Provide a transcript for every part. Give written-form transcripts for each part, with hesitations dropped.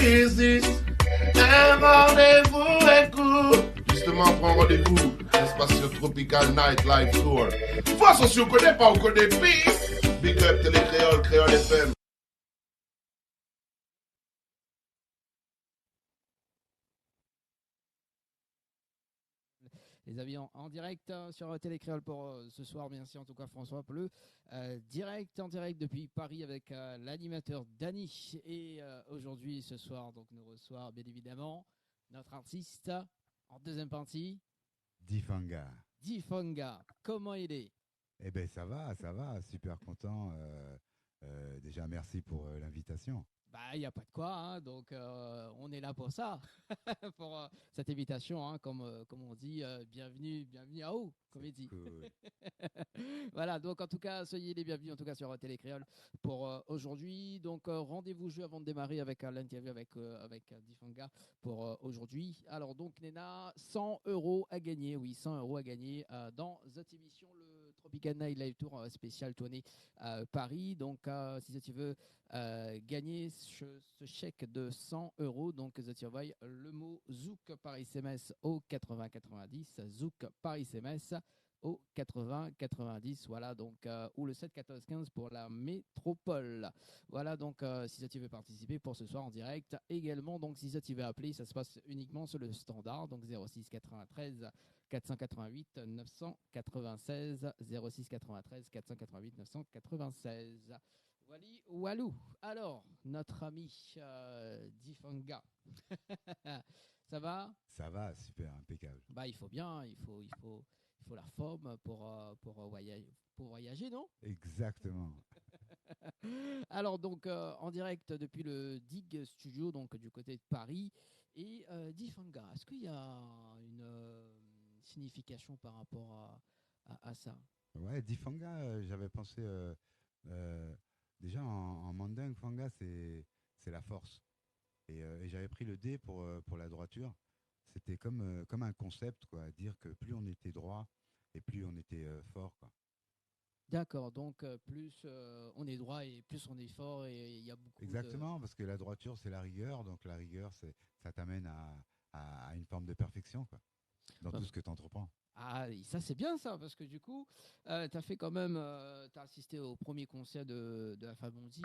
easy. Un rendez-vous est court. Justement, prends rendez-vous. Espace Tropical Nightlife Tour. Façon, si on connaît pas, on connaît pire. Big up Télé Créole, Créole FM. Les amis en direct sur Télécréole pour ce soir, merci en tout cas François Pleu. En direct depuis Paris avec l'animateur Dany. Et aujourd'hui, ce soir, donc nous reçoit bien évidemment notre artiste en deuxième partie. Difanga. Difanga, comment il est? Eh bien ça va, super content. Déjà merci pour l'invitation. Bah, il n'y a pas de quoi, hein, donc on est là pour ça, pour cette invitation, hein, comme on dit, bienvenue à vous, comme il dit. Cool. Voilà, donc en tout cas, soyez les bienvenus en tout cas sur Télécréole pour aujourd'hui. Donc rendez-vous jeu avant de démarrer avec l'interview avec Difanga pour aujourd'hui. Alors donc Nena, 100 € à gagner, oui, 100 € à gagner dans cette émission, le Tropical Night Live Tour spécial tourné Paris. Donc si tu veux gagner ce chèque de 100 €, donc tu envoies le mot Zouk par SMS au 80 90, Zouk par SMS au 80 90, voilà, donc ou le 7 14 15 pour la métropole. Voilà, donc si tu veux participer pour ce soir en direct également, donc si tu veux appeler, ça se passe uniquement sur le standard, donc 06 93 488 996, 06 93 488 996. Wally Walou. Alors, notre ami Difanga, ça va? Ça va, super, impeccable. Bah, il faut bien, il faut la forme pour voyager, non? Exactement. Alors, donc, en direct depuis le Dig Studio, donc du côté de Paris. Et Difanga, est-ce qu'il y a une signification par rapport à ça? Ouais, Difanga, j'avais pensé déjà en mandingue, Fanga, c'est la force. Et j'avais pris le D pour la droiture. C'était comme un concept, quoi, dire que plus on était droit et plus on était fort, quoi. D'accord, donc plus on est droit et plus on est fort et il y a beaucoup Exactement, parce que la droiture, c'est la rigueur. Donc la rigueur, ça t'amène à une forme de perfection, quoi, dans tout ce que tu entreprends. Ah, ça c'est bien ça, parce que du coup, tu as fait quand même, tu as assisté au premier concert de Alpha Blondy.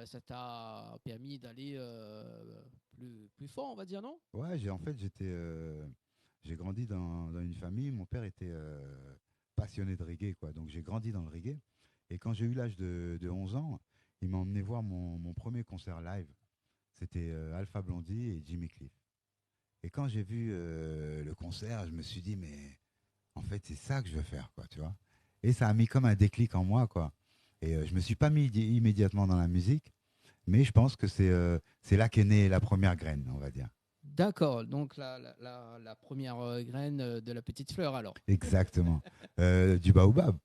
Ça t'a permis d'aller plus fort, on va dire, non? Ouais, j'ai grandi dans une famille. Mon père était passionné de reggae, quoi. Donc j'ai grandi dans le reggae. Et quand j'ai eu l'âge de 11 ans, il m'a emmené voir mon premier concert live. C'était Alpha Blondy et Jimmy Cliff. Et quand j'ai vu le concert, je me suis dit, mais en fait, c'est ça que je veux faire, quoi, tu vois. Et ça a mis comme un déclic en moi, quoi. Et je me suis pas mis immédiatement dans la musique, mais je pense que c'est là qu'est née la première graine, on va dire. D'accord, donc la première graine de la petite fleur alors. Exactement. Du baobab.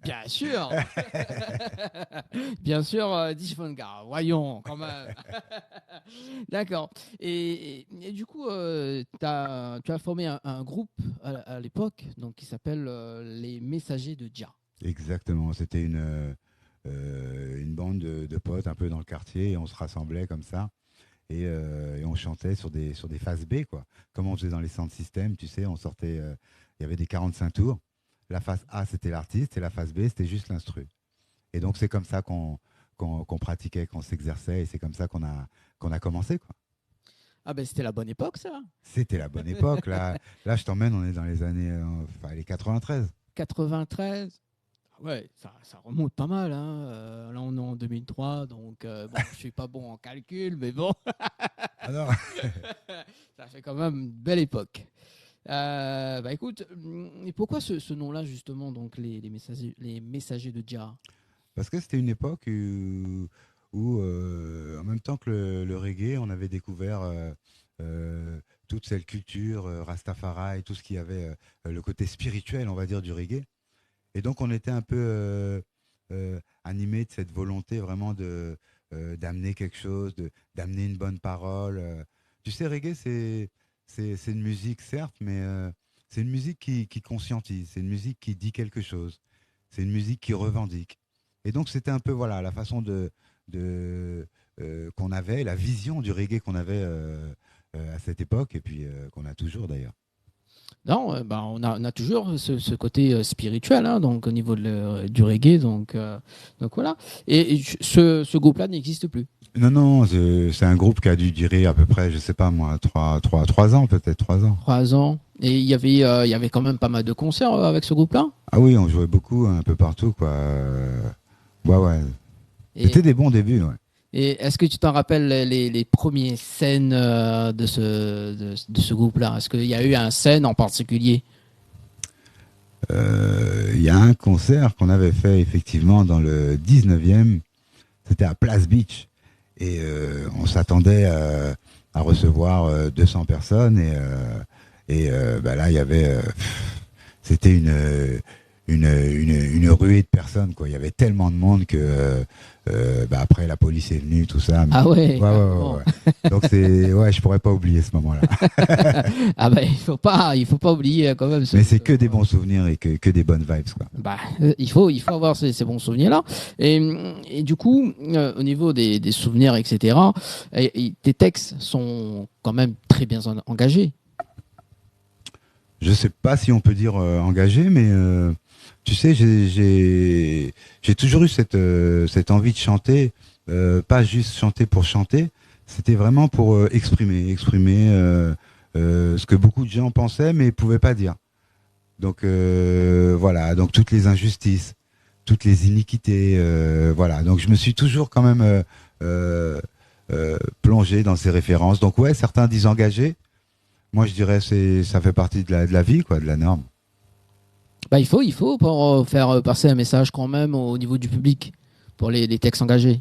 Bien sûr. Bien sûr, Difanga, voyons quand même. D'accord. Et du coup, tu as formé un groupe à l'époque donc, qui s'appelle les Messagers de Dja. Exactement. C'était une bande de potes un peu dans le quartier et on se rassemblait comme ça. Et on chantait sur des phases B, quoi. Comme on faisait dans les sound systems, tu sais, on sortait, il y avait des 45 tours. La phase A, c'était l'artiste, et la phase B, c'était juste l'instru. Et donc, c'est comme ça qu'on pratiquait, qu'on s'exerçait, et c'est comme ça qu'on a commencé, quoi. Ah ben, c'était la bonne époque, ça. C'était la bonne époque. Là, je t'emmène, on est dans les années les 93. 93. Ouais, ça remonte pas mal. Hein. Là, on est en 2003, donc bon, je suis pas bon en calcul, mais bon. Alors, ça fait quand même une belle époque. Bah écoute, et pourquoi ce nom-là justement, donc les messagers de Dja? parce que c'était une époque où, en même temps que le reggae, on avait découvert toute cette culture Rastafari, tout ce qui avait le côté spirituel, on va dire, du reggae. Et donc, on était un peu animé de cette volonté vraiment d'amener quelque chose, d'amener une bonne parole. Tu sais, reggae, c'est une musique, certes, mais c'est une musique qui conscientise, c'est une musique qui dit quelque chose, c'est une musique qui revendique. Et donc, c'était un peu voilà, la façon de qu'on avait, la vision du reggae qu'on avait à cette époque et puis qu'on a toujours d'ailleurs. Non, on a toujours ce côté spirituel, hein, donc au niveau du reggae, donc voilà. Et ce groupe-là n'existe plus. Non, c'est un groupe qui a dû durer à peu près, je sais pas moi, 3 ans peut-être, 3 ans. 3 ans. Et il y avait quand même pas mal de concerts avec ce groupe-là. Ah oui, on jouait beaucoup, un peu partout, quoi. Ouais. C'était des bons débuts, ouais. Et est-ce que tu t'en rappelles les premières scènes de ce groupe-là? Est-ce qu'il y a eu un scène en particulier? Il y a un concert qu'on avait fait effectivement dans le 19e, c'était à Place Beach. Et on s'attendait à recevoir 200 personnes. Et là, il y avait... c'était une ruée de personnes, quoi. Il y avait tellement de monde que... après la police est venue, tout ça. Mais... Ah ouais. Ouais. Donc je pourrais pas oublier ce moment-là. Ah ben il faut pas oublier quand même. Mais c'est que des bons souvenirs et que des bonnes vibes, quoi. Il faut avoir ces bons souvenirs-là. Et du coup, au niveau des souvenirs, etc. Tes textes sont quand même très bien engagés. Je sais pas si on peut dire engagés, mais tu sais, j'ai toujours eu cette envie de chanter, pas juste chanter pour chanter, c'était vraiment pour exprimer ce que beaucoup de gens pensaient mais pouvaient pas dire. Donc voilà, donc toutes les injustices, toutes les iniquités, voilà. Donc je me suis toujours quand même plongé dans ces références. Donc ouais, certains disent engagés. Moi je dirais ça fait partie de la vie, quoi, de la norme. Il faut pour faire passer un message quand même au niveau du public pour les textes engagés.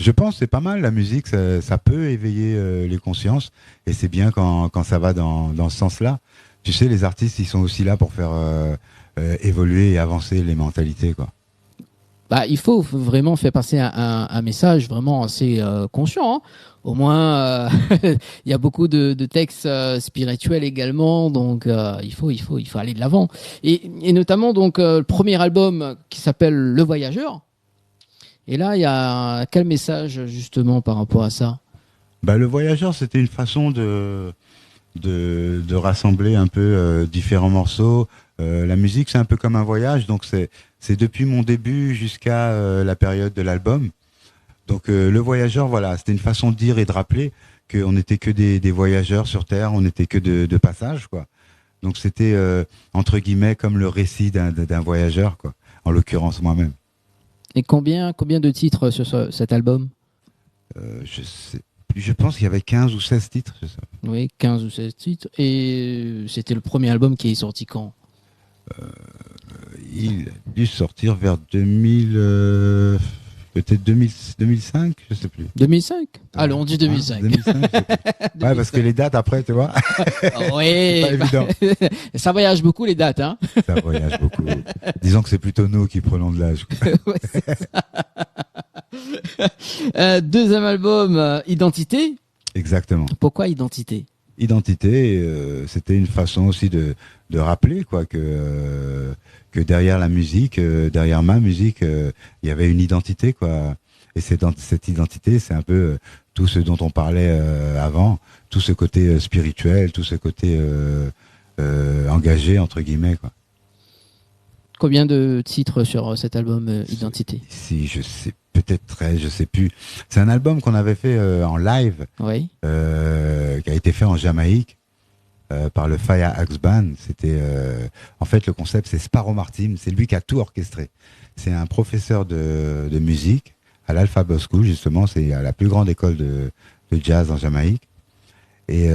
Je pense que c'est pas mal, la musique, ça peut éveiller les consciences et c'est bien quand ça va dans ce sens-là. Tu sais, les artistes, ils sont aussi là pour faire évoluer et avancer les mentalités, quoi. Il faut vraiment faire passer un message vraiment assez conscient, hein. Au moins, il y a beaucoup de textes spirituels également, donc il faut aller de l'avant. Et notamment donc le premier album qui s'appelle Le Voyageur. Et là, il y a quel message justement par rapport à ça? Le Voyageur, c'était une façon de rassembler un peu différents morceaux. La musique, c'est un peu comme un voyage, donc c'est depuis mon début jusqu'à la période de l'album. Donc le voyageur, voilà, c'était une façon de dire et de rappeler qu'on n'était que des voyageurs sur Terre, on n'était que de passage, quoi. Donc c'était entre guillemets comme le récit d'un voyageur, quoi. En l'occurrence moi-même. Et combien de titres sur cet album? Je pense qu'il y avait 15 ou 16 titres, c'est ça. Oui, 15 ou 16 titres. Et c'était le premier album qui est sorti quand? Il a dû sortir vers 2000... peut-être 2005, je sais plus. 2005 ? Allez, on dit 2005. 2005 ouais, parce que les dates après, tu vois. Oui. C'est pas évident. Ça voyage beaucoup les dates, hein. Ça voyage beaucoup. Disons que c'est plutôt nous qui prenons de l'âge. Ouais, c'est ça. Deuxième album, Identité. Exactement. Pourquoi Identité ? Identité, c'était une façon aussi de rappeler, quoi, que derrière la musique, derrière ma musique, il y avait une identité, quoi. Et cette identité, c'est un peu tout ce dont on parlait avant, tout ce côté spirituel, tout ce côté engagé, entre guillemets, quoi. Combien de titres sur cet album Identité ? Si, je sais, peut-être 13, je sais plus. C'est un album qu'on avait fait en live, oui. Qui a été fait en Jamaïque. Par le Fire Axe Band. C'était en fait, le concept, c'est Sparrow Martin, c'est lui qui a tout orchestré. C'est un professeur de musique à l'Alpha School, justement, c'est la plus grande école de jazz en Jamaïque. Et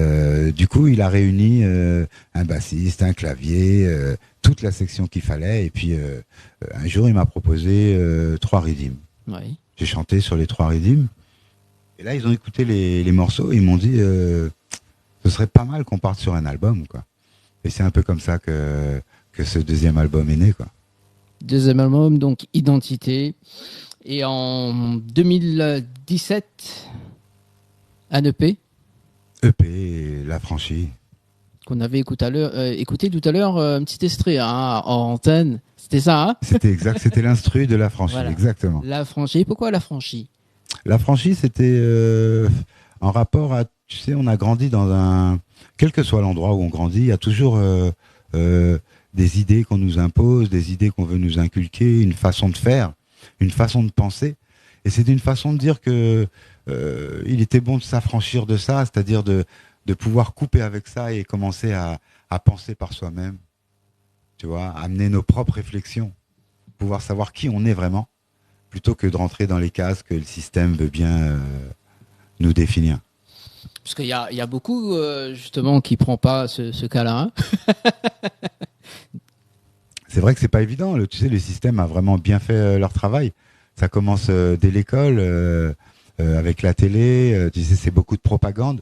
du coup, il a réuni un bassiste, un clavier, toute la section qu'il fallait. Et puis un jour, il m'a proposé 3 rythmes. Oui. J'ai chanté sur les 3 rythmes. Et là, ils ont écouté les morceaux et ils m'ont dit ce serait pas mal qu'on parte sur un album, quoi. Et c'est un peu comme ça que ce deuxième album est né, quoi. Deuxième album, donc Identité. Et en 2017, un EP. EP, L'Affranchi. Qu'on avait écouté tout à l'heure, un petit extrait en antenne. C'était ça, hein ? C'était exact, c'était l'instru de L'Affranchi, voilà. Exactement. L'Affranchi. Pourquoi L'Affranchi ? L'affranchi, c'était en rapport à, tu sais, on a grandi dans un, quel que soit l'endroit où on grandit, il y a toujours des idées qu'on nous impose, des idées qu'on veut nous inculquer, une façon de faire, une façon de penser. Et c'est une façon de dire que il était bon de s'affranchir de ça, c'est-à-dire de pouvoir couper avec ça et commencer à penser par soi-même, tu vois, amener nos propres réflexions, pouvoir savoir qui on est vraiment, plutôt que de rentrer dans les cases que le système veut bien nous définir. Parce qu'il y a beaucoup, justement, qui ne prend pas ce cas-là. Hein. C'est vrai que c'est pas évident. Tu sais, le système a vraiment bien fait leur travail. Ça commence dès l'école, avec la télé. Tu sais, c'est beaucoup de propagande.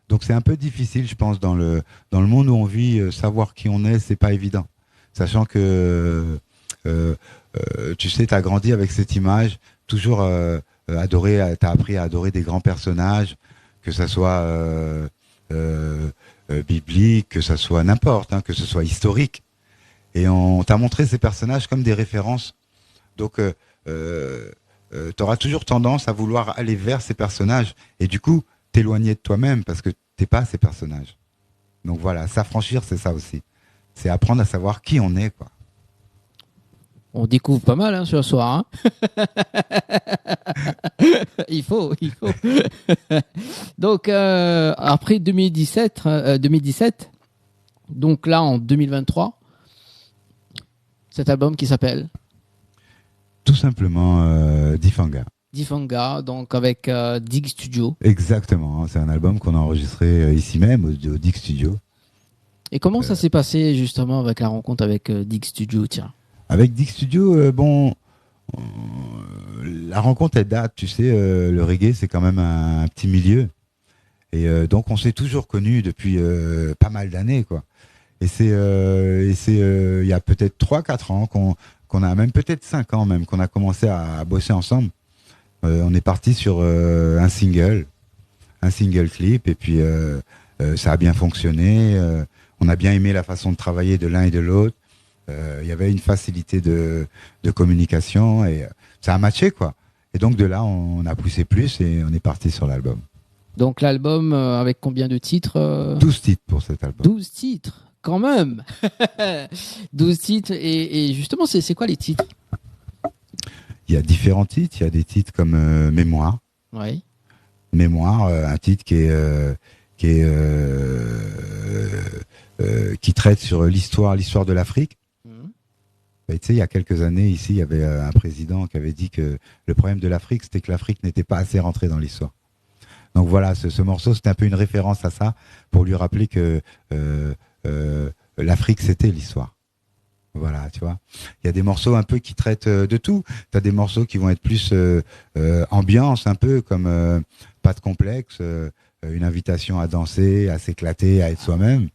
Donc c'est un peu difficile, je pense, dans le monde où on vit, savoir qui on est, c'est pas évident. Sachant que, tu sais, tu as grandi avec cette image, toujours adoré, tu as appris à adorer des grands personnages, que ça soit biblique, que ça soit n'importe, hein, que ce soit historique. Et on t'a montré ces personnages comme des références. Donc, tu auras toujours tendance à vouloir aller vers ces personnages. Et du coup, t'éloigner de toi-même parce que t'es pas ces personnages. Donc voilà, s'affranchir, c'est ça aussi. C'est apprendre à savoir qui on est, quoi. On découvre pas mal ce soir. Hein. il faut. Donc, après 2017, donc là, en 2023, cet album qui s'appelle tout simplement Difanga. Difanga, donc avec Dig Studio. Exactement, c'est un album qu'on a enregistré ici même au Dig Studio. Et comment ça s'est passé justement avec la rencontre avec Dig Studio, tiens? Avec Dig Studio, la rencontre elle date, tu sais, le reggae c'est quand même un petit milieu. Et donc on s'est toujours connus depuis pas mal d'années, quoi. Et c'est il y a peut-être 3-4 ans qu'on a, même peut-être 5 ans même, qu'on a commencé à bosser ensemble. On est parti sur un single clip, et puis ça a bien fonctionné. On a bien aimé la façon de travailler de l'un et de l'autre. Il y avait une facilité de communication et ça a matché, quoi. Et donc de là, on a poussé plus et on est parti sur l'album. Donc l'album avec combien de titres 12 titres pour cet album. 12 titres, quand même. 12 titres. Et justement, c'est quoi les titres? Il y a différents titres. Il y a des titres comme Mémoire. Oui. Mémoire, un titre qui traite sur l'histoire de l'Afrique. Tu sais, il y a quelques années, ici, il y avait un président qui avait dit que le problème de l'Afrique, c'était que l'Afrique n'était pas assez rentrée dans l'histoire. Donc voilà, ce morceau, c'était un peu une référence à ça, pour lui rappeler que l'Afrique, c'était l'histoire. Voilà, tu vois. Il y a des morceaux un peu qui traitent de tout. Tu as des morceaux qui vont être plus ambiance, un peu comme Pas de complexe, une invitation à danser, à s'éclater, à être soi-même.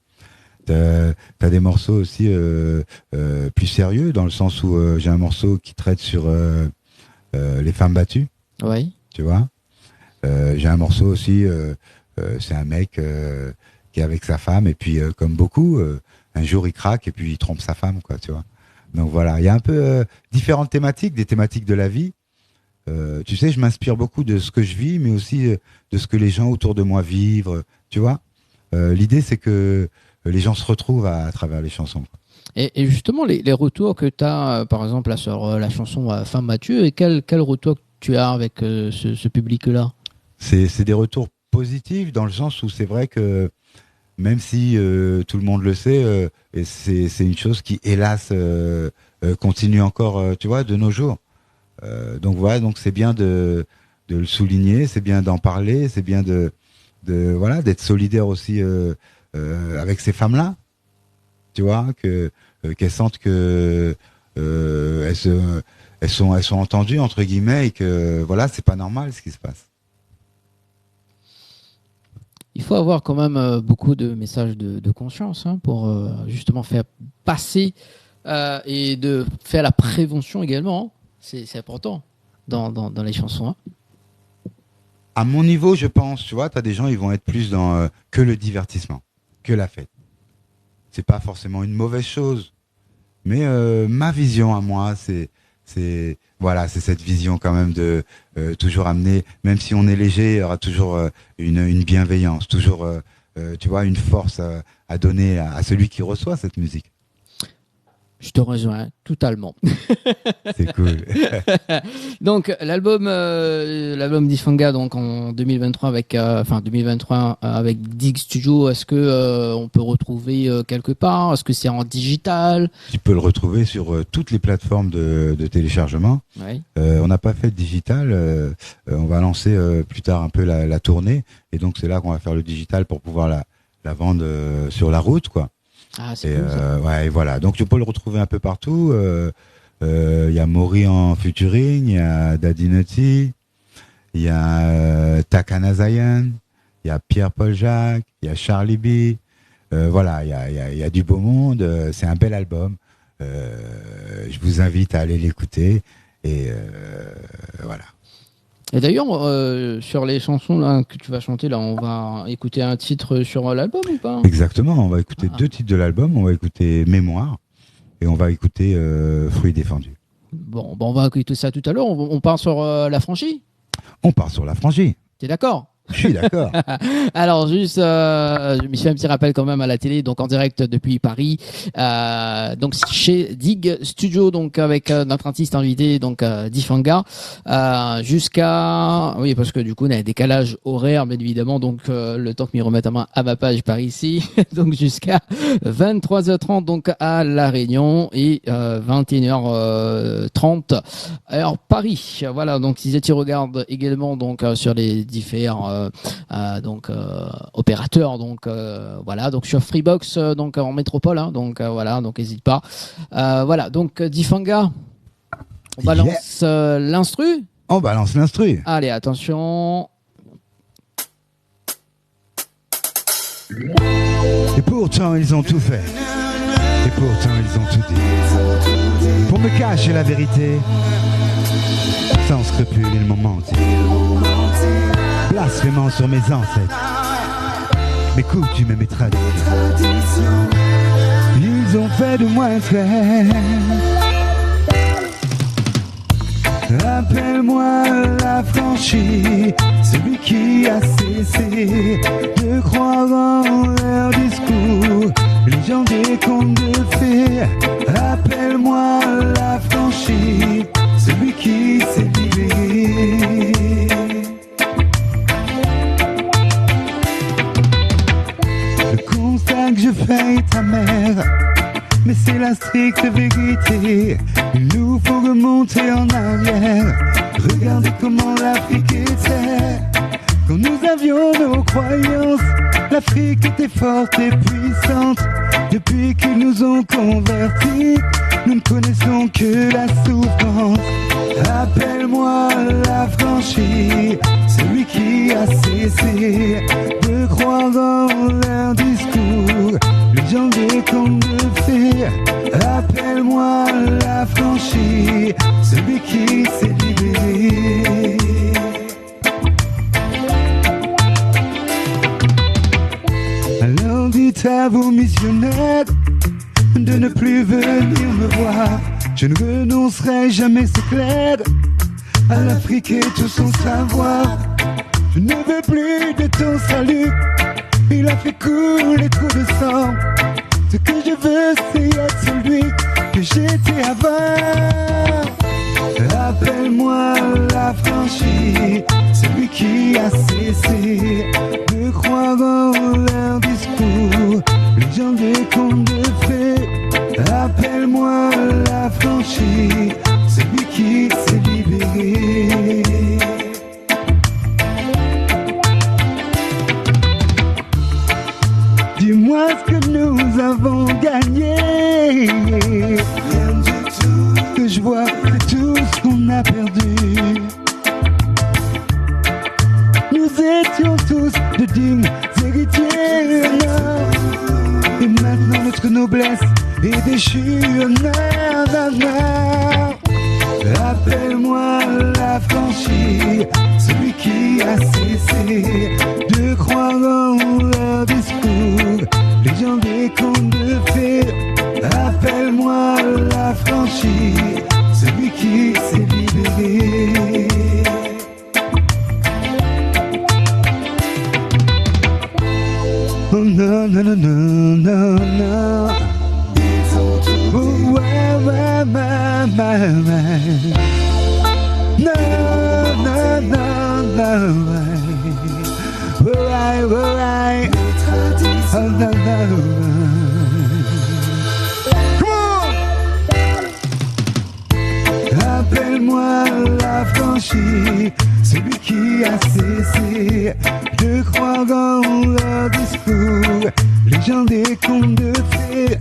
T'as des morceaux aussi plus sérieux, dans le sens où j'ai un morceau qui traite sur les femmes battues. Oui. Tu vois. J'ai un morceau aussi, c'est un mec qui est avec sa femme, et puis comme beaucoup, un jour il craque et puis il trompe sa femme, quoi, tu vois. Donc voilà, il y a un peu différentes thématiques, des thématiques de la vie. Tu sais, je m'inspire beaucoup de ce que je vis, mais aussi de ce que les gens autour de moi vivent, tu vois. L'idée, c'est que les gens se retrouvent à travers les chansons. Et justement, les retours que tu as, par exemple, là, sur la chanson Femme Mathieu, et quel retour tu as avec ce public-là? C'est des retours positifs, dans le sens où c'est vrai que même si tout le monde le sait, et c'est une chose qui, hélas, continue encore, tu vois, de nos jours. Donc voilà, donc c'est bien de le souligner, c'est bien d'en parler, c'est bien voilà, d'être solidaire aussi avec ces femmes-là, tu vois, qu'elles sentent que elles sont entendues, entre guillemets, et que voilà, c'est pas normal ce qui se passe. Il faut avoir quand même beaucoup de messages de conscience, hein, pour justement faire passer et de faire la prévention également. Hein. C'est important dans les chansons. Hein. À mon niveau, je pense, tu vois, tu as des gens, ils vont être plus dans que le divertissement, que la fête. C'est pas forcément une mauvaise chose. Mais ma vision à moi, c'est c'est cette vision quand même de toujours amener, même si on est léger, il y aura toujours une bienveillance, toujours tu vois, une force à donner à celui qui reçoit cette musique. Je te rejoins totalement. C'est cool. Donc l'album d'Ifanga donc en 2023 avec 2023 avec Dig Studio, est-ce que on peut retrouver quelque part? Est-ce que c'est en digital? Tu peux le retrouver sur toutes les plateformes de téléchargement. Ouais. On n'a pas fait de digital. On va lancer plus tard un peu la tournée, et donc c'est là qu'on va faire le digital pour pouvoir la vendre sur la route, quoi. Ah, c'est cool, ouais, et voilà. Donc tu peux le retrouver un peu partout. Il y a Maury en featuring, il y a Daddy Nutty, il y a Takana Zion, il y a Pierre-Paul Jacques, il y a Charlie B. Voilà, il y a du beau monde. C'est un bel album. Je vous invite à aller l'écouter. Et voilà. Et d'ailleurs, sur les chansons là, que tu vas chanter, là, on va écouter un titre sur l'album ou pas? Exactement, on va écouter 2 titres de l'album. On va écouter Mémoire et on va écouter Fruits défendus. Bon, on va écouter ça tout à l'heure. On part sur La Franchie? On part sur La Franchie. T'es d'accord? Je suis d'accord. Alors juste, je me suis fait un petit rappel quand même à la télé, donc en direct depuis Paris, donc chez Dig Studio, donc avec notre artiste invité, donc Difanga, jusqu'à, oui parce que du coup on a un décalage horaire, bien évidemment, donc le temps que m'y remette à ma page par ici, donc jusqu'à 23h30 donc à La Réunion et 21h30 heure Paris. Voilà, donc si tu regardes également donc sur les différents opérateur, donc voilà, donc sur Freebox, donc en métropole, hein, donc voilà, donc n'hésite pas. Voilà, donc Difanga, on balance l'instru. On balance l'instru. Allez, attention. Et pourtant ils ont tout fait. Et pourtant ils ont tout dit. Pour me cacher la vérité, sans scrupule ils m'ont menti. Blasphémant sur mes ancêtres, mes coutumes et mes traditions. Ils ont fait de moi un frère. Appelle-moi l'affranchi, celui qui a cessé de croire en leur discours, les gens des contes de fées. Appelle-moi l'affranchi, celui qui s'est libéré. Que je fais est amer, mais c'est la stricte vérité. Il nous faut remonter en arrière. Regardez comment l'Afrique était quand nous avions nos croyances. L'Afrique était forte et puissante. Depuis qu'ils nous ont convertis, nous ne connaissons que la souffrance. Appelle-moi l'affranchi, celui qui a cessé de croire en leur discours, les gens des contes de fées. Appelle-moi l'affranchi, celui qui s'est libéré. Alors dites à vos missionnaires de ne plus venir me voir. Je ne renoncerai jamais, c'est clair, à l'Afrique et tout son savoir. Je ne veux plus de ton salut, il a fait couler trop de sang. Ce que je veux, c'est être celui que j'étais avant. Appelle-moi l'affranchi, celui qui a cessé de croire en leur discours, les gens des contes de fées. Appelle-moi l'affranchi, celui qui s'est libéré. Dis-moi ce que nous avons gagné. Rien du tout. Ce que je vois, c'est tout ce qu'on a perdu. Nous étions tous de dignes héritiers. Et maintenant notre noblesse est déchue. Appelle-moi l'affranchi, celui qui a cessé de croire en leur discours, les gens des contes de fées. Appelle-moi l'affranchi, celui qui non, non, non, non, non, non. Oh, ouais, ouais, ouais, ouais, ouais. Non, non, non, non, ouais. Ouais, ouais, ouais. Oh, non, non. Appelle-moi l'affranchi, celui qui a cessé de croire en leur discours, les gens des contes de fées.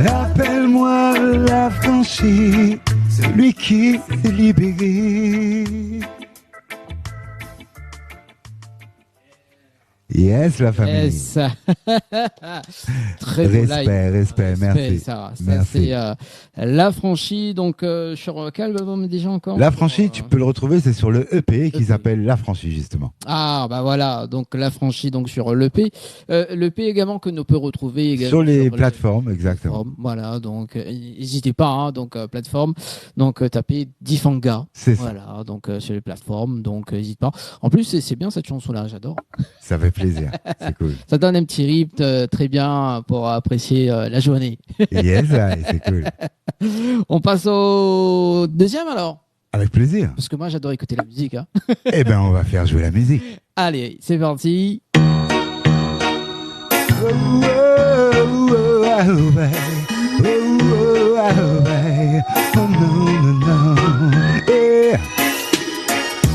Appelle-moi l'affranchi, celui qui s'est libéré. Yes, la famille. Yes. Très beau live. Respect, merci. Ça Merci. c'est l'affranchi. Donc, sur quel album déjà encore? L'affranchi, tu peux le retrouver, c'est sur le EP qui s'appelle L'affranchi, justement. Ah, bah voilà. Donc, l'affranchi donc, sur l'EP. L'EP également que nous peut retrouver également Sur les plateformes, exactement. Voilà. Donc, n'hésitez pas. Hein, donc, plateforme. Donc, tapez Difanga. C'est ça. Voilà. Donc, sur les plateformes. Donc, n'hésite pas. En plus, c'est bien cette chanson-là. J'adore. Ça fait plaisir, c'est cool. Ça donne un petit rythme très bien pour apprécier la journée. Yes, c'est cool. On passe au deuxième alors. Avec plaisir. Parce que moi j'adore écouter la musique. Hein. Eh ben, on va faire jouer la musique. Allez, c'est parti.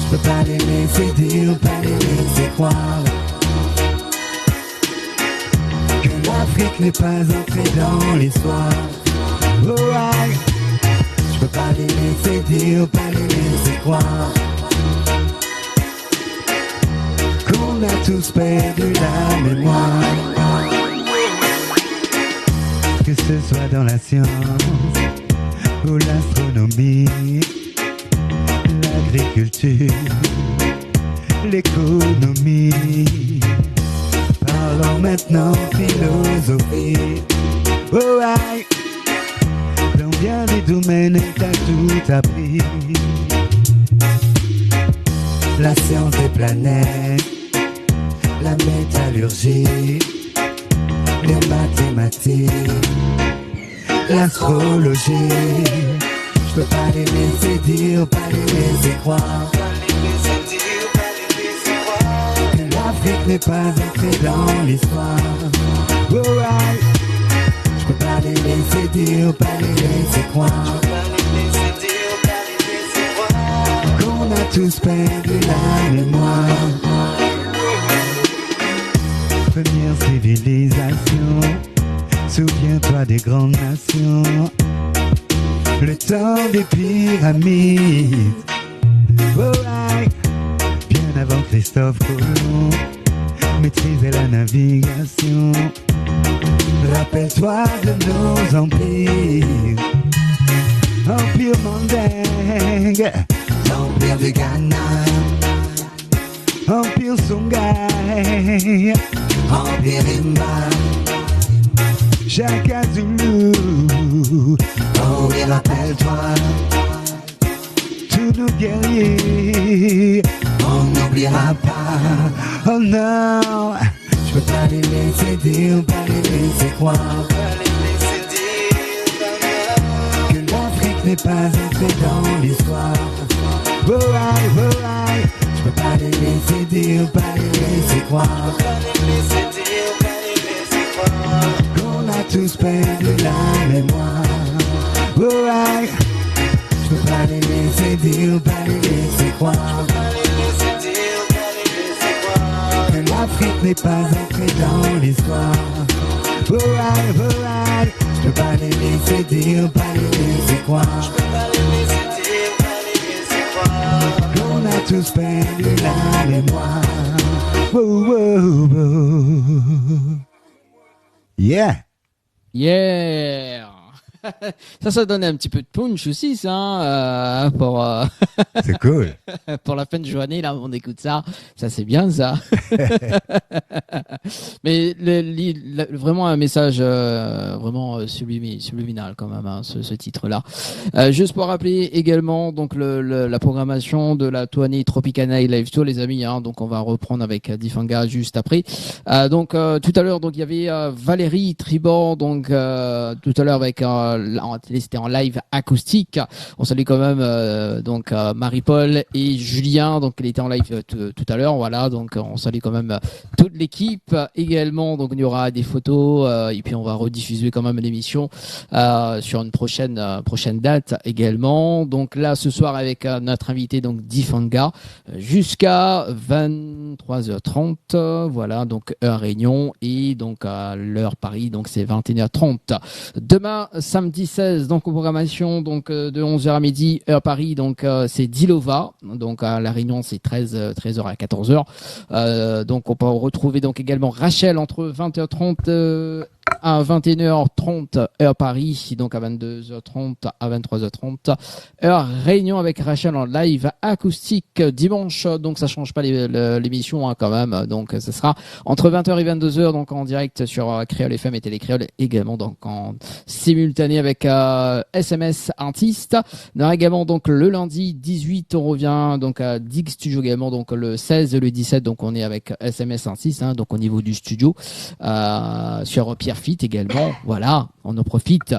Je peux pas les laisser dire, pas les laisser croire que l'Afrique n'est pas entrée dans l'histoire. Oh, ouais. Je peux pas les laisser dire, pas les laisser croire qu'on a tous perdu la mémoire. Que ce soit dans la science ou l'astronomie, l'agriculture, l'économie. Parlons maintenant philosophie. Oh, aïe. Dans bien des domaines, t'as tout appris. La science des planètes, la métallurgie, les mathématiques, l'astrologie. Je peux pas les laisser dire, pas les laisser croire que l'Afrique n'est pas entrée dans l'histoire. Oh, ouais. Je peux pas les laisser dire, pas les laisser croire qu'on a tous perdu la mémoire. Première civilisation, souviens-toi des grandes nations. Le temps des pyramides, oh, ouais. Bien avant Christophe Colomb maîtrisait la navigation. Rappelle-toi de nos empires. Empire Mandingue, Empire du Ghana, Empire Songhai, Empire Imba, Shaka Zulu. Oh oui, rappelle-toi, tous nos guerriers, on n'oubliera pas. Oh non, je peux pas les laisser dire, pas les laisser croire que l'Afrique n'est pas entrée dans l'histoire. Oh aïe, oh aïe, je peux pas les laisser dire, pas les laisser croire qu'on a tous perdu la mémoire. Oh aïe, je peux pas les laisser dire, pas les laisser croire que l'Afrique n'est pas entrée dans l'histoire. Oh aïe, oh aïe, je peux pas les laisser dire, pas les laisser croire qu'on a tous perdu la mémoire. Oh, oh, oh. Yeah. Yeah. Ça donne un petit peu de punch aussi, ça, pour C'est cool. pour la fin de journée, là, on écoute ça. Ça, c'est bien, ça. Mais vraiment un message vraiment subliminal quand même, hein, ce titre-là. Juste pour rappeler également donc la programmation de la Tournée Tropicana Live Tour, les amis. Hein, donc on va reprendre avec Difanga juste après. Donc tout à l'heure, donc il y avait Valérie Tribord, donc tout à l'heure avec c'était en live acoustique. On salue quand même donc Marie-Paul et Julien, donc elle était en live tout à l'heure. Voilà, donc on salue quand même toute l'équipe également. Donc il y aura des photos et puis on va rediffuser quand même l'émission sur une prochaine date également. Donc là ce soir avec notre invité donc Difanga jusqu'à 23h30. Voilà, donc heure Réunion et donc à l'heure Paris, donc c'est 21h30. Demain samedi 16, donc aux programmations donc de 11h à midi heure Paris, donc c'est Dilova, donc à la Réunion c'est 13h à 14h. Donc on peut retrouver donc également Rachel entre 20h30 à 21h30 heure Paris, donc à 22h30 à 23h30 heure Réunion avec Rachel en live acoustique dimanche. Donc ça change pas l'émission hein, quand même. Donc ça sera entre 20h et 22h donc en direct sur Créole FM et Télécréole également donc en simultané avec SMS Artiste. On aura également donc le lundi 18 on revient donc à Dig Studio également donc le 16 et le 17 donc on est avec SMS Artiste hein, donc au niveau du studio sur Pierre Fit également. Voilà, on en profite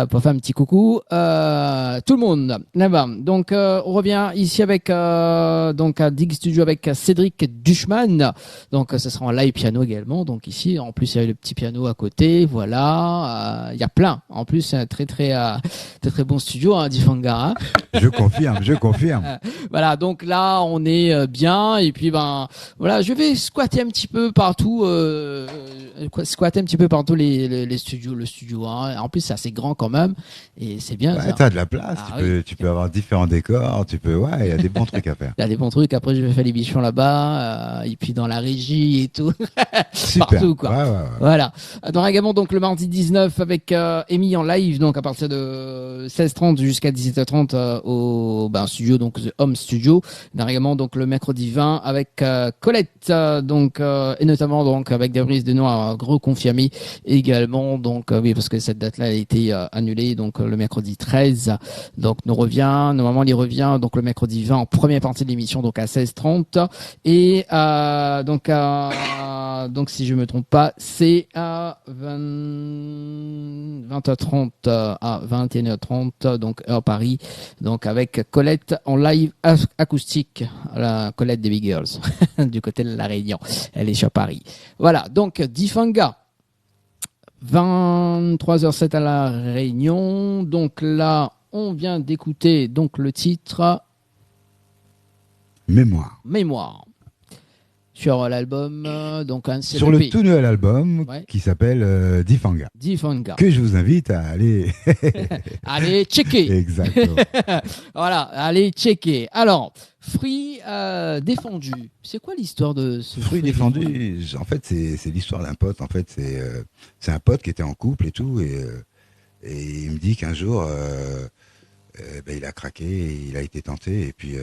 pour faire un petit coucou tout le monde là-bas. Donc on revient ici avec donc à Dig Studio avec Cédric Duchman. Donc ce sera en live piano également. Donc ici en plus il y a le petit piano à côté. Voilà, il y a plein. En plus c'est un très bon studio hein, Difanga. Hein. Je confirme. Voilà, donc là on est bien et puis ben voilà, je vais squatter un petit peu partout les studios, le studio. Hein. En plus, c'est assez grand quand même, et c'est bien. Ouais, t'as de la place. Tu peux avoir différents décors. il y a des bons trucs à faire. Il y a des bons trucs. Après, je vais faire l'émission là-bas, et puis dans la régie et tout, Super. partout quoi. Ouais. Voilà. Dans également donc le mardi 19 avec Amy en live, donc à partir de 16h30 jusqu'à 17h30 au studio donc The Home Studio. Dans également donc le mercredi 20 avec Colette, donc et notamment donc avec des brises de noix reconfirmées également. Donc oui, parce que cette date-là a été annulée donc le mercredi 13. Donc normalement il revient donc le mercredi 20 en première partie de l'émission donc à 16h30 et donc si je me trompe pas, c'est à 20h30 à 21h30 donc heure Paris, donc avec Colette en live acoustique, la Colette des Big Girls du côté de la Réunion. Elle est sur Paris. Voilà, donc Difanga 23h07 à la Réunion. Donc là, on vient d'écouter donc le titre Mémoire. Sur l'album, donc un CDP. Sur le tout nouvel album qui s'appelle Difanga. Que je vous invite à aller... Allez checker. Exactement. Voilà, allez checker. Alors, Fruit défendu. C'est quoi l'histoire de ce Fruit défendu? En fait, c'est l'histoire d'un pote. En fait, c'est un pote qui était en couple et tout. Et il me dit qu'un jour, il a craqué, il a été tenté. Et puis,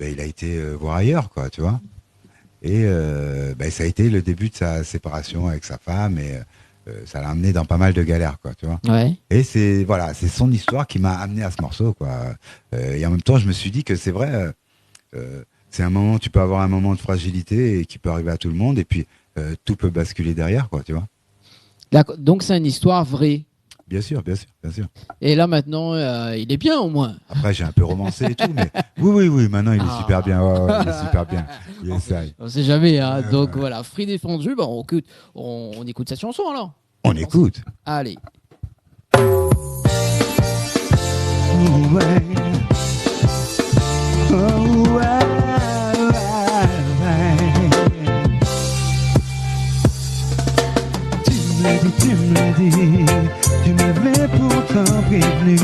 il a été voir ailleurs, quoi, tu vois. Et ça a été le début de sa séparation avec sa femme et ça l'a amené dans pas mal de galères, quoi, tu vois. Ouais. Et c'est son histoire qui m'a amené à ce morceau, quoi. Et en même temps, je me suis dit que c'est vrai, c'est un moment, tu peux avoir un moment de fragilité et qui peut arriver à tout le monde et puis tout peut basculer derrière, quoi, tu vois. D'accord. Donc c'est une histoire vraie. Bien sûr. Et là maintenant, il est bien au moins. Après, j'ai un peu romancé et tout, mais oui, maintenant il est super bien. Ouais, il est super bien. Il essaye. On sait jamais, hein. Donc voilà, Fruit défendu, on écoute cette chanson alors. On écoute. Allez. Tu m'avais pourtant prévenu.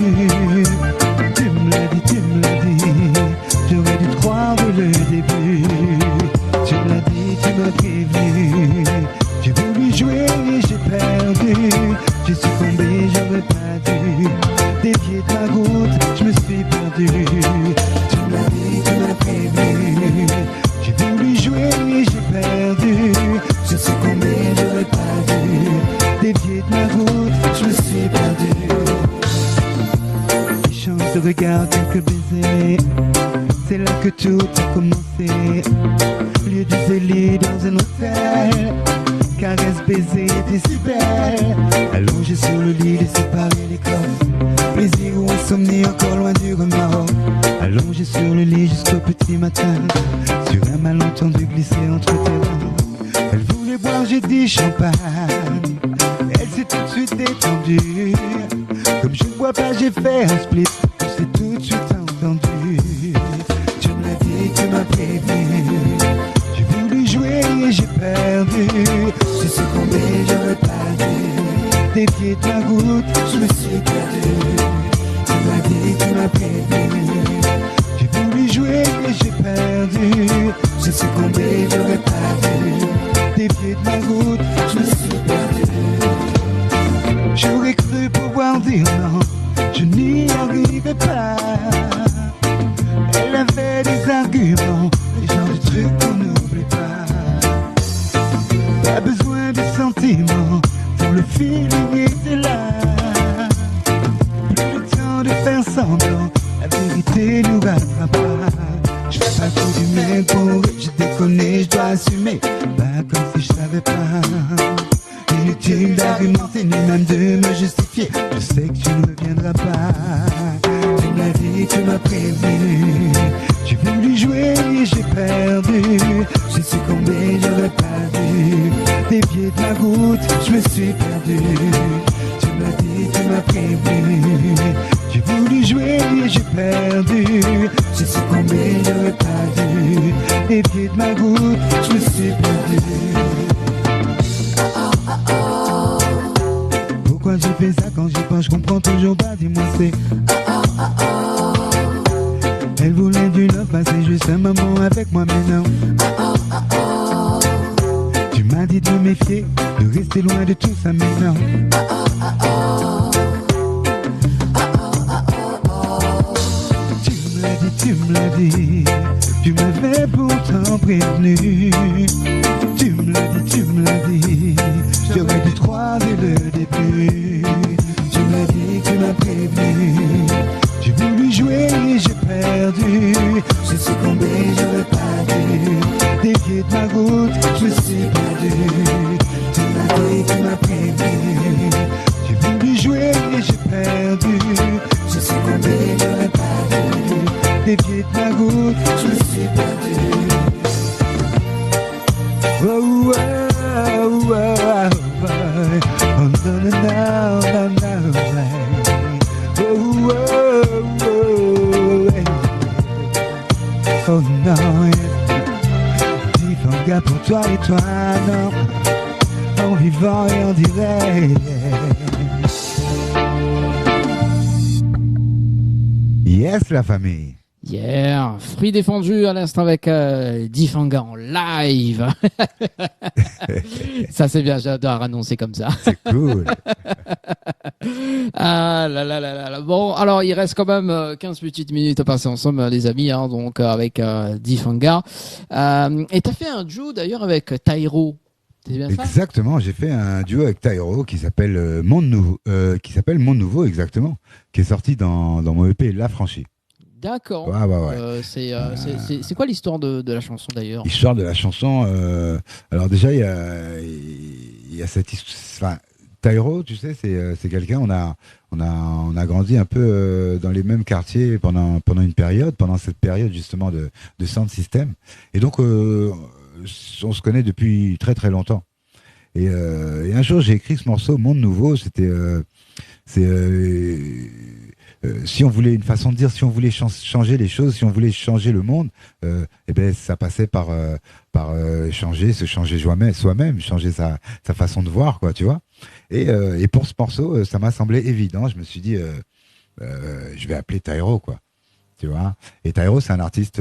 Tu me l'as dit, j'aurais dû te croire dès le début. Tu me l'as dit, tu m'as prévenu. J'ai voulu jouer et j'ai perdu. J'ai succombé, j'aurais pas dû dévier de ma route, je me suis perdu. Tu m'as dit, tu m'as prévenu. J'ai voulu jouer et j'ai perdu. J'ai succombé, j'aurais pas dû dévier de ma route, je me suis perdu. Échange de regards, quelques baisers, c'est là que tout a commencé. Lieu du délit dans un hôtel, caresse, baiser, décibel. Allongé sur le lit, les séparer les corps. Plaisir ou insomnie, encore loin du remords. Allongé sur le lit jusqu'au petit matin, sur un malentendu glissé entre tes mains. Elle voulait boire, j'ai dit champagne. Elle s'est tout de suite détendue. Comme je ne bois pas, j'ai fait un split. On s'est tout de suite entendu. Tu me l'as dit, tu m'as prévenu. J'ai voulu jouer et j'ai perdu. J'ai succombé, j'aurais pas dû dévier de ma route, je me suis perdu. Tu m'as dit, tu m'as prévenu. J'ai voulu jouer et j'ai perdu. J'ai succombé, j'aurais pas dû dévier de ma route, je me suis perdu. J'aurais cru pouvoir dire non, je n'y arrivais pas. Elle avait des arguments, les gens du truc qu'on n'oublie pas. Pas besoin de sentiments, pour le feeling était là. Plus le temps de faire semblant, la vérité nous rattrapera. Je fais pas le coup du mec pour eux, j'ai déconné, je dois assumer. Pas comme si je savais pas. Inutile d'argumenter ni même de me justifier. Je sais que tu ne reviendras pas. Tu m'as dit, tu m'as prévenu. J'ai voulu jouer et j'ai perdu. J'ai succombé, j'aurais pas dû dévier de ma route, je me suis perdu. Tu m'as dit, tu m'as prévenu. J'ai voulu jouer et j'ai perdu. J'ai succombé, j'aurais pas dû dévier de ma route, je me suis perdu. Pourquoi j'ai fait ça quand j'y pense, je comprends toujours pas, dis-moi c'est. Elle voulait du love, passer juste un moment avec moi, mais non. Tu m'as dit de me méfier, de rester loin de tout ça, mais non. Tu me l'as dit, tu m'avais pourtant prévenu. Tu me l'as dit, j'aurais dû te croire dès le début. Tu m'as dit, tu m'as prévenu. J'ai voulu jouer et j'ai perdu. J'ai succombé, j'aurais pas dû dévier de ma route, je me suis perdu. Tu m'as dit, tu m'as prévenu. J'ai voulu jouer et j'ai perdu. J'ai succombé, j'aurais pas dû dévier de ma route, je me suis perdu. Oh, oh, oh, oh, oh, oh, no, no, no, no, no, oh, oh, oh, oh, non, Difanga pour toi et toi, non, en vivant et en direct. Yes, la famille. Yeah, fruit défendu à l'instant avec Difanga en live. Ça c'est bien, j'adore annoncer comme ça. C'est cool. Ah là là là là. Bon, alors il reste quand même 15 petites minutes à passer ensemble, les amis, hein, donc avec Difanga. Et t'as fait un duo d'ailleurs avec Tairo. C'est bien ça ? Exactement, j'ai fait un duo avec Tairo qui s'appelle Monde Nouveau, exactement, qui est sorti dans mon EP La Franchie. D'accord. Ouais. C'est quoi l'histoire de la chanson d'ailleurs ? L'histoire de la chanson, alors déjà il y a cette histoire. Enfin, Tairo, tu sais, c'est quelqu'un. On a grandi un peu dans les mêmes quartiers pendant une période, pendant cette période justement de sound system. Et donc on se connaît depuis très très longtemps. Et un jour j'ai écrit ce morceau Monde Nouveau. Si on voulait une façon de dire, si on voulait changer les choses, si on voulait changer le monde, ça passait par se changer soi-même, changer sa façon de voir, quoi, tu vois. Et pour ce morceau, ça m'a semblé évident. Je me suis dit, je vais appeler Tairo, quoi. Tu vois. Et Tairo, c'est un artiste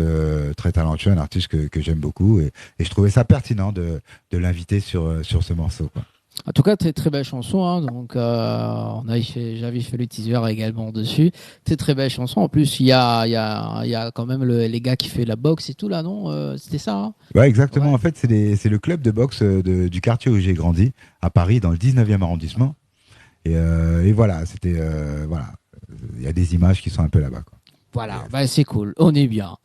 très talentueux, un artiste que j'aime beaucoup, et je trouvais ça pertinent de l'inviter sur ce morceau, quoi. En tout cas, très très belle chanson. Hein. Donc, j'avais fait le teaser également dessus. Très belle chanson. En plus, il y a quand même les gars qui fait la boxe et tout là, non C'était ça. Hein Ouais, exactement. Ouais. En fait, c'est le club de boxe du quartier où j'ai grandi, à Paris, dans le 19e arrondissement. Et voilà, c'était voilà. Il y a des images qui sont un peu là-bas, quoi. Voilà, bah, c'est cool, on est bien.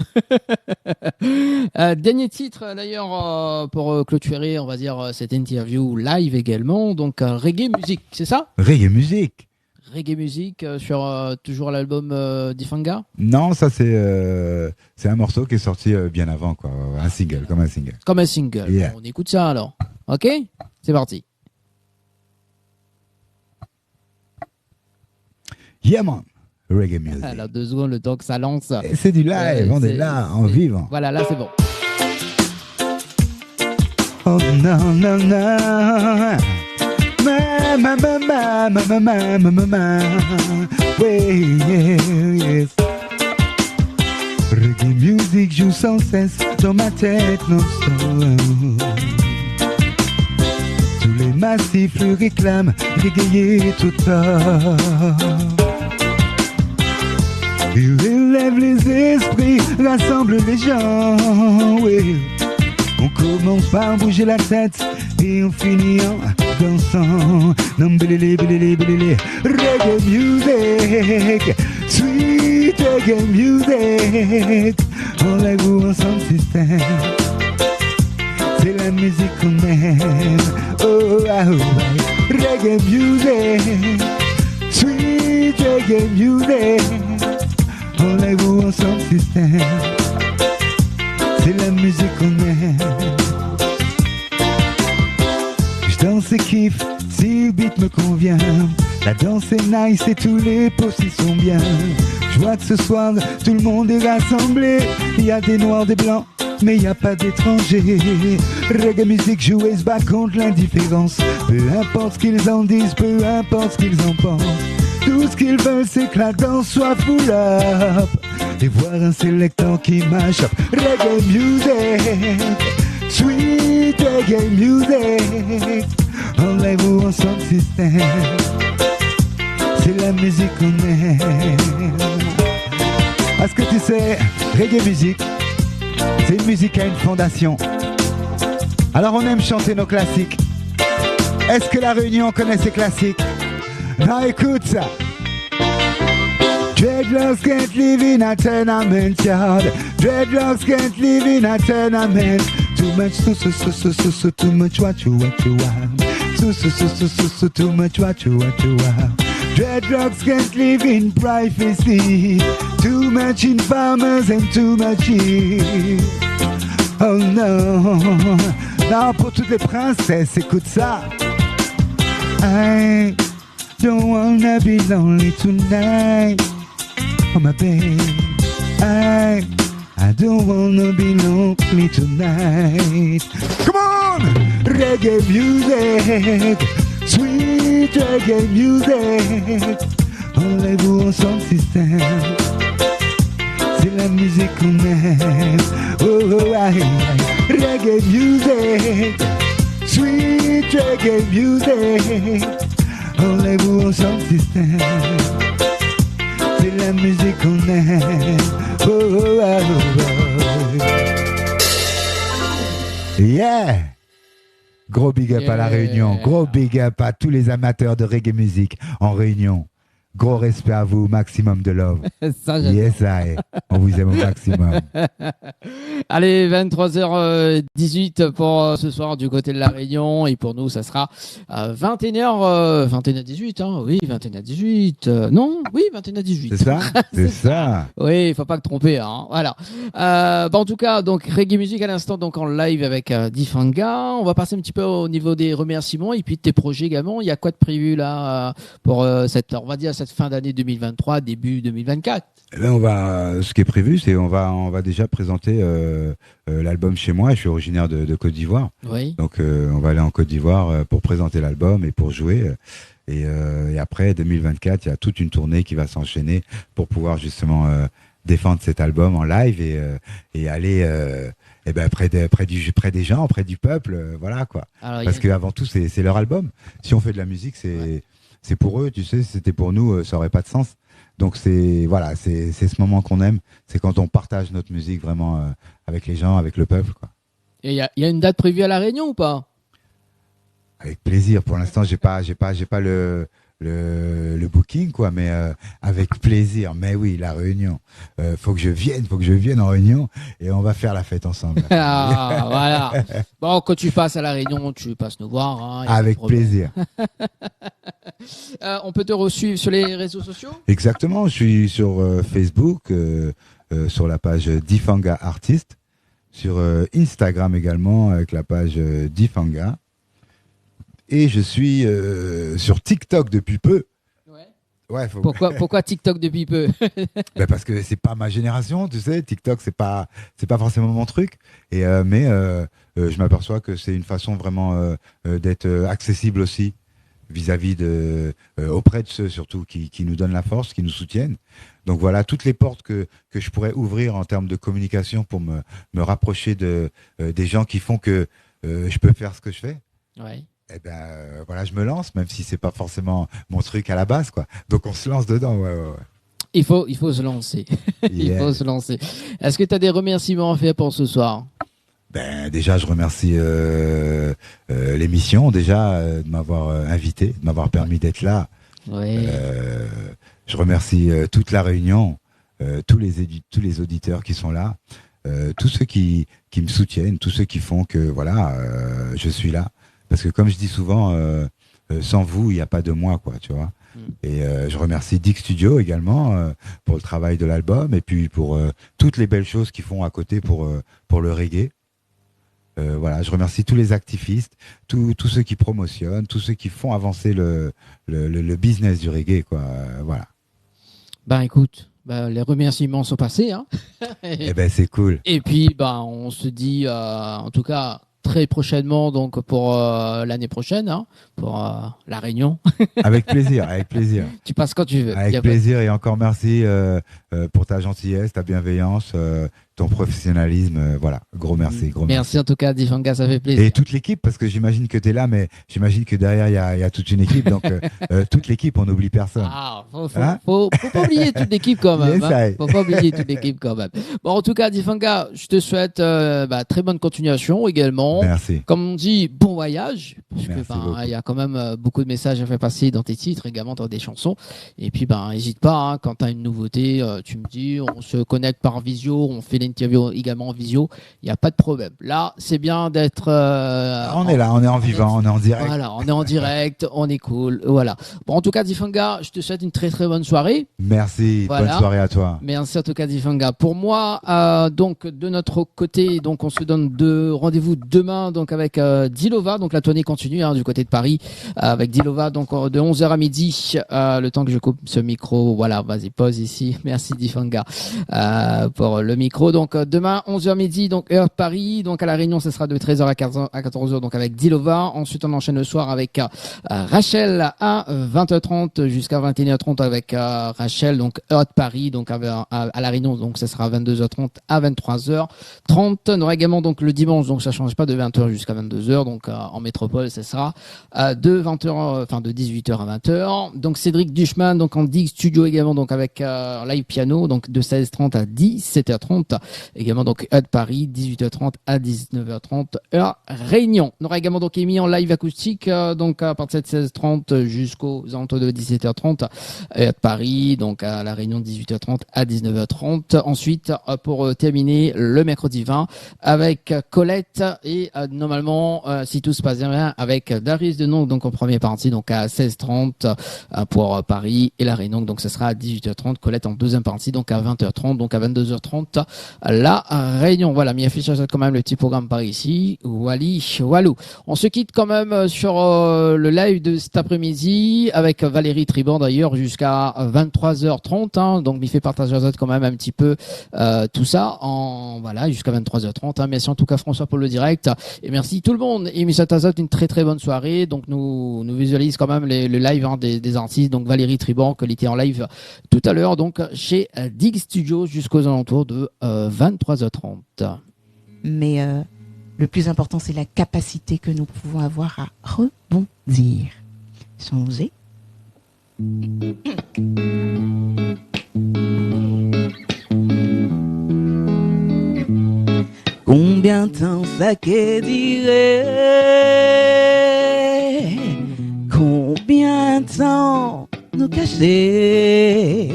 Dernier titre d'ailleurs pour clôturer, on va dire, cette interview live également. Donc reggae musique, c'est ça? Reggae musique. Reggae musique sur toujours l'album Difanga? Non, ça c'est un morceau qui est sorti bien avant, quoi. Un single, comme un single. Comme un single. Yeah. Bon, on écoute ça alors. Ok, c'est parti. Yeah man, reggae music. Alors 2 secondes, le temps que ça lance. Et c'est du live, on est là, en vivant. Voilà, là c'est bon. Oh non, non, non. Ma. Yes. Reggae music joue sans cesse dans ma tête non-stop. Tous les massifs le réclament, régayer tout tard. Il élève les esprits, rassemble les gens, oui. On commence par bouger la tête et on finit en dansant. Non, bilili, bilili, bilili. Reggae music, sweet reggae music. Enlève-vous ensemble système. C'est la musique qu'on aime. Oh, ah, oh. Reggae music, sweet reggae music. Enlève-vous ensemble système. C'est la musique qu'on aime. Je danse et kiffe si le beat me convient. La danse est nice et tous les postes sont bien. Je vois que ce soir tout le monde est rassemblé. Il y a des noirs, des blancs, mais il n'y a pas d'étrangers. Reggae musique jouée se bat contre l'indifférence. Peu importe ce qu'ils en disent, peu importe ce qu'ils en pensent. Tout ce qu'ils veulent c'est que la danse soit full up. Et voir un sélecteur qui mash up. Reggae music, sweet reggae music. Enlève-vous ensemble système. C'est la musique qu'on aime. Parce que tu sais, reggae musique, c'est une musique qui a une fondation. Alors on aime chanter nos classiques. Est-ce que la Réunion connaît ses classiques? Non, écoute ça. Dreadlocks can't live in a tenement yard. Dreadlocks can't live in a tenement. Too much, too much what you want. Too much what you want. Dreadlocks can't live in privacy. Too much in farmers and too much here. Oh no. Non, pour toutes les princesses, écoute ça. I don't wanna be lonely tonight. Oh my babe, I don't wanna be lonely tonight. Come on! Reggae music, sweet reggae music. Enlève-vous ensemble système. C'est la musique qu'on aime. Oh, aïe, aïe. Reggae music, sweet reggae music. Enlève-vous ensemble système. C'est la musique qu'on aime. Oh, oh, oh, oh. Yeah! Gros big up à la Réunion. Gros big up à tous les amateurs de reggae music en Réunion. Gros respect à vous, maximum de love. Ça, yes, I. On vous aime au maximum. Allez, 23h18 pour ce soir du côté de la Réunion. Et pour nous, ça sera 21h, 21h18. Hein, oui, 21h18. Non, oui, 21h18. C'est ça? C'est ça. Oui, il faut pas te tromper. Hein, voilà. En tout cas, donc reggae musique à l'instant, donc en live avec Difanga. On va passer un petit peu au niveau des remerciements et puis de tes projets également. Il y a quoi de prévu là pour on va dire cette fin d'année 2023, début 2024? Là, ce qui est prévu, c'est on va déjà présenter l'album chez moi. Je suis originaire de Côte d'Ivoire. Oui. Donc, on va aller en Côte d'Ivoire pour présenter l'album et pour jouer. Et après, 2024, il y a toute une tournée qui va s'enchaîner pour pouvoir justement défendre cet album en live et aller près des gens, près du peuple, voilà quoi. Alors, Parce qu'avant tout, c'est leur album. Si on fait de la musique, c'est pour eux, tu sais. Si c'était pour nous, ça aurait pas de sens. Donc c'est ce moment qu'on aime. C'est quand on partage notre musique vraiment avec les gens, avec le peuple, quoi. Et il y a une date prévue à La Réunion ou pas? Avec plaisir. Pour l'instant, j'ai pas le booking, quoi, mais avec plaisir. Mais oui, la Réunion. Faut que je vienne en Réunion et on va faire la fête ensemble. Ah, voilà. Bon, quand tu passes à La Réunion, tu passes nous voir. Hein, y a Avec pas de problème. plaisir. On peut te suivre sur les réseaux sociaux? Exactement. Je suis sur Facebook, sur la page Difanga Artist, sur Instagram également avec la page Difanga. Et je suis sur TikTok depuis peu. Ouais, Pourquoi TikTok depuis peu? Ben parce que c'est pas ma génération, tu sais. TikTok, c'est pas forcément mon truc. Et mais je m'aperçois que c'est une façon vraiment d'être accessible aussi vis-à-vis auprès de ceux surtout qui nous donnent la force, qui nous soutiennent. Donc voilà, toutes les portes que je pourrais ouvrir en termes de communication pour me rapprocher des gens qui font que je peux faire ce que je fais. Ouais. Eh ben voilà, je me lance, même si c'est pas forcément mon truc à la base, quoi. Donc on se lance dedans, ouais. Il faut se lancer. Il faut se lancer. Est-ce que tu as des remerciements à faire pour ce soir? Ben déjà, je remercie l'émission déjà de m'avoir invité, de m'avoir permis d'être là. Ouais. Je remercie toute la Réunion, tous les auditeurs qui sont là, tous ceux qui me soutiennent, tous ceux qui font que voilà, je suis là. Parce que comme je dis souvent, sans vous, il n'y a pas de moi, quoi, tu vois. Et je remercie Dick Studio également pour le travail de l'album et puis pour toutes les belles choses qu'ils font à côté pour le reggae. Voilà, je remercie tous les activistes, tous ceux qui promotionnent, tous ceux qui font avancer le business du reggae, quoi. Voilà. Ben écoute, les remerciements sont passés, hein. Eh ben c'est cool. Et puis on se dit en tout cas très prochainement, donc pour l'année prochaine, hein, pour la Réunion. Avec plaisir, avec plaisir. Tu passes quand tu veux. Avec plaisir et encore merci pour ta gentillesse, ta bienveillance, ton professionnalisme. Voilà, gros merci. Merci en tout cas, Difanga, ça fait plaisir. Et toute l'équipe, parce que j'imagine que tu es là, mais j'imagine que derrière, il y a toute une équipe. Donc, toute l'équipe, on n'oublie personne. Ah, faut pas oublier toute l'équipe quand même. Yes, hein. Faut pas oublier toute l'équipe quand même. Bon, en tout cas, Difanga, je te souhaite très bonne continuation également. Merci. Comme on dit, bon voyage. Parce Merci que il y a quand même beaucoup de messages à faire passer dans tes titres, également dans des chansons. Et puis, n'hésite pas, hein, quand tu as une nouveauté, tu me dis, on se connecte par visio, on fait l'interview également en visio. Il n'y a pas de problème. Là, c'est bien d'être. On est là, on est en vivant, on est en direct. Voilà, on est en direct, on est cool. Voilà. Bon, en tout cas, Difanga, je te souhaite une très très bonne soirée. Merci, voilà. Bonne soirée à toi. Merci en tout cas, Difanga. Pour moi, donc de notre côté, donc on se donne rendez-vous demain, donc avec Dilova. Donc la tournée continue du côté de Paris avec Dilova, donc de 11h à midi. Le temps que je coupe ce micro, voilà, vas-y, pause ici. Merci Difanga pour le micro. Donc demain 11h midi, donc heure de Paris. Donc à la Réunion, ce sera de 13h à 14h, donc avec Dilova. Ensuite, on enchaîne le soir avec Rachel à 20h30 jusqu'à 21h30 avec Rachel, donc heure de Paris, donc à la Réunion, donc ce sera 22h30 à 23h30. On aura également donc le dimanche, donc ça change pas, de 20h jusqu'à 22h, donc en métropole, ce sera de 20h, enfin de 18h à 20h. Donc Cédric Duchemin, donc en Dig Studio également, donc avec live piano, donc de 16h30 à 17h30. Également donc heure de Paris, 18h30 à 19h30 heure Réunion. On aura également donc émis en live acoustique, donc à partir de 16h30 jusqu'aux alentours de 17h30 heure de Paris, donc à la Réunion 18h30 à 19h30. Ensuite, pour terminer le mercredi 20 avec Colette et normalement, si tout se passe bien, avec Darius Denon, donc en première partie, donc à 16h30 pour Paris et la Réunion, donc ce sera à 18h30. Colette en deuxième partie, donc à 20h30, donc à 22h30 la Réunion. Voilà, mis affiche quand même le petit programme par ici. Walou. On se quitte quand même sur le live de cet après-midi avec Valérie Triban d'ailleurs jusqu'à 23h30. Hein, donc, il fait partager quand même un petit peu tout ça voilà jusqu'à 23h30. Hein. Merci en tout cas François pour le direct et merci tout le monde. Et Michel Tazot, une très très bonne soirée. Donc nous visualise quand même le live des artistes. Donc Valérie Triban qui était en live tout à l'heure donc chez Dig Studio jusqu'aux alentours de 23h30. Mais le plus important, c'est la capacité que nous pouvons avoir à rebondir. Changer. Combien de temps ça qu'est dirait? Combien de temps nous cacher?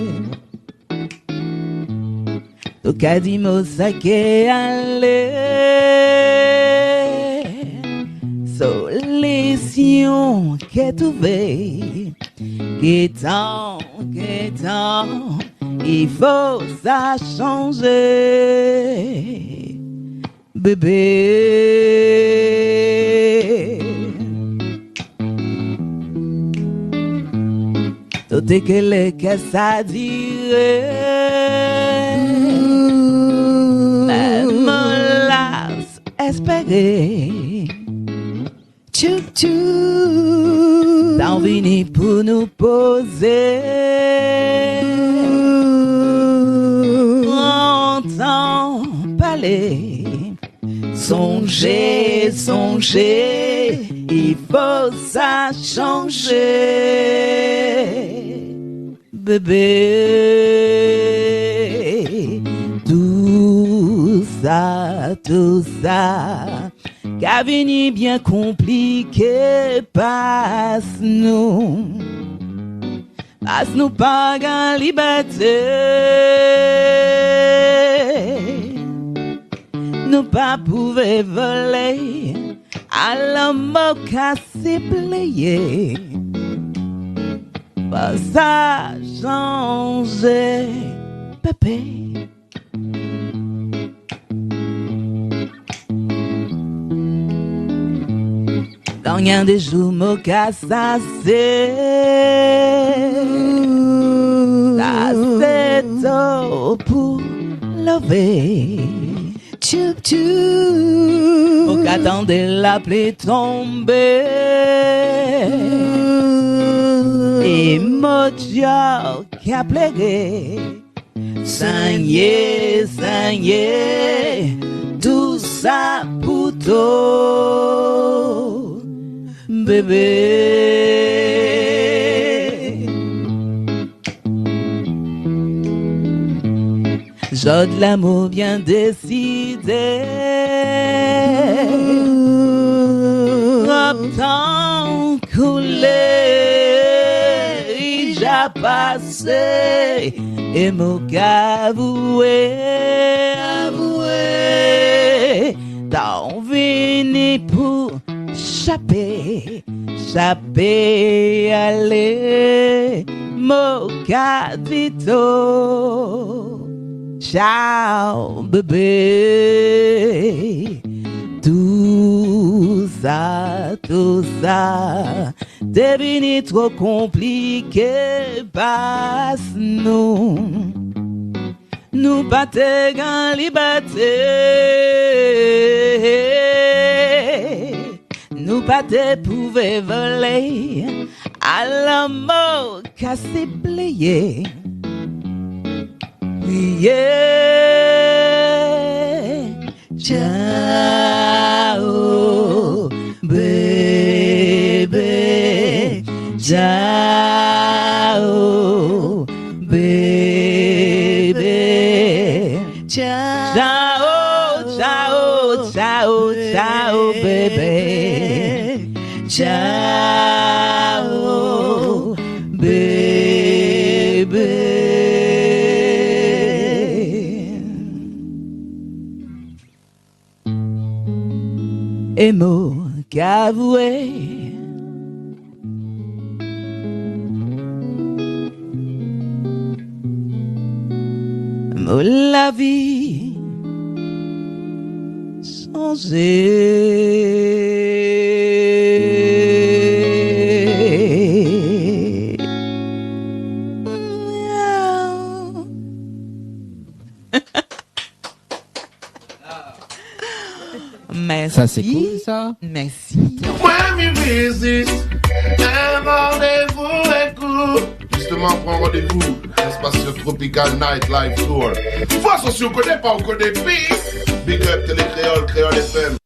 Au cadimo ça qu'est aller? Solution qu'est trouvée? Qu'étant, il faut ça changer. Bébé, tout est que les que ça dirait, même l'as espérer, tchou, t'en vini pour nous poser, entend parler. Songez, il faut ça changer, bébé. Tout ça, qu'a venu bien compliqué, passe-nous pas gain liberté. Nous pas pouvons voler à l'homme cassé plié. Pas ça changer, pépé. Dans rien des jours mocassé, ça c'est tout pour lever. Au qu'attendait la pluie tomber et Mojo qui a plagué saigné, tout ça pour toi, bébé. J'ai de l'amour bien décidé. Temps coulé, j'ai passé et mon avoué, t'en venu pour chapper, aller, mon cadito. Ciao, bébé. Tout ça, devenu trop compliqué, passe-nous pas en liberté, nous pas te pouvons voler, à la mort cassé plié. Yeah, ciao, bébé, ciao, bébé, ciao, bébé, ciao, bébé. Et mot qu'avoué, mot la vie rosée. Merci. Ça, c'est cool, ça. Merci. When me visite, un rendez-vous est court. Justement, prends rendez-vous. Espace Tropical Nightlife Tour. Fois si on connaît pas, on connaît plus. Big up Télécréole, Créole FM.